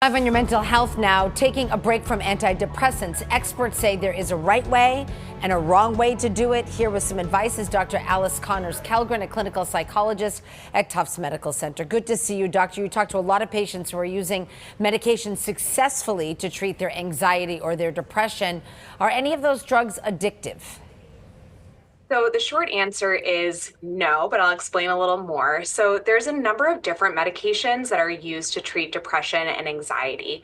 Live on your mental health now, taking a break from antidepressants. Experts say there is a right way and a wrong way to do it. Here with some advice is Dr. Alice Connors-Kellgren, a clinical psychologist at Tufts Medical Center. Good to see you, doctor. You talk to a lot of patients who are using medication successfully to treat their anxiety or their depression. Are any of those drugs addictive? So the short answer is no, but I'll explain a little more. So there's a number of different medications that are used to treat depression and anxiety.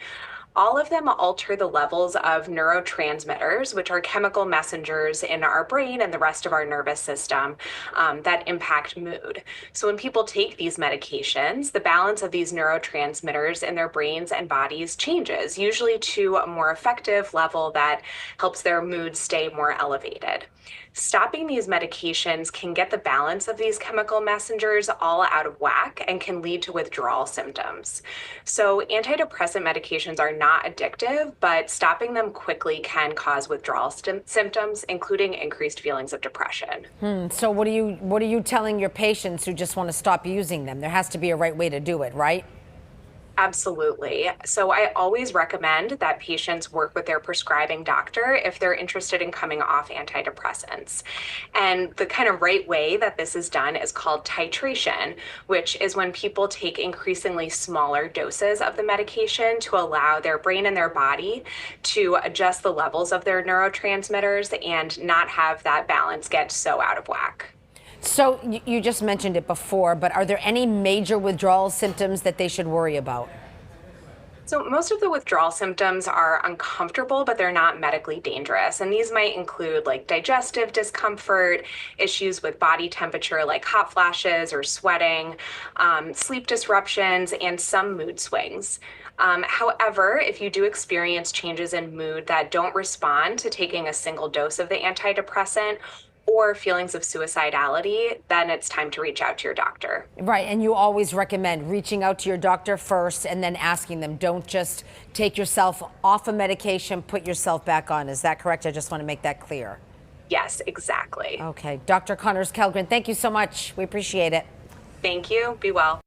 All of them alter the levels of neurotransmitters, which are chemical messengers in our brain and the rest of our nervous system that impact mood. So when people take these medications, the balance of these neurotransmitters in their brains and bodies changes, usually to a more effective level that helps their mood stay more elevated. Stopping these medications can get the balance of these chemical messengers all out of whack and can lead to withdrawal symptoms. So antidepressant medications are not addictive, but stopping them quickly can cause withdrawal symptoms, including increased feelings of depression. So what are you telling your patients who just want to stop using them? There has to be a right way to do it, right? Absolutely. So I always recommend that patients work with their prescribing doctor if they're interested in coming off antidepressants. And the kind of right way that this is done is called titration, which is when people take increasingly smaller doses of the medication to allow their brain and their body to adjust the levels of their neurotransmitters and not have that balance get so out of whack. So you just mentioned it before, but are there any major withdrawal symptoms that they should worry about? So most of the withdrawal symptoms are uncomfortable, but they're not medically dangerous. And these might include like digestive discomfort, issues with body temperature like hot flashes or sweating, sleep disruptions, and some mood swings. However, if you do experience changes in mood that don't respond to taking a single dose of the antidepressant, or feelings of suicidality, then it's time to reach out to your doctor. Right, and you always recommend reaching out to your doctor first and then asking them. Don't just take yourself off a medication, put yourself back on. Is that correct? I just want to make that clear. Yes, exactly. Okay, Dr. Connors-Kellgren, thank you so much. We appreciate it. Thank you. Be well.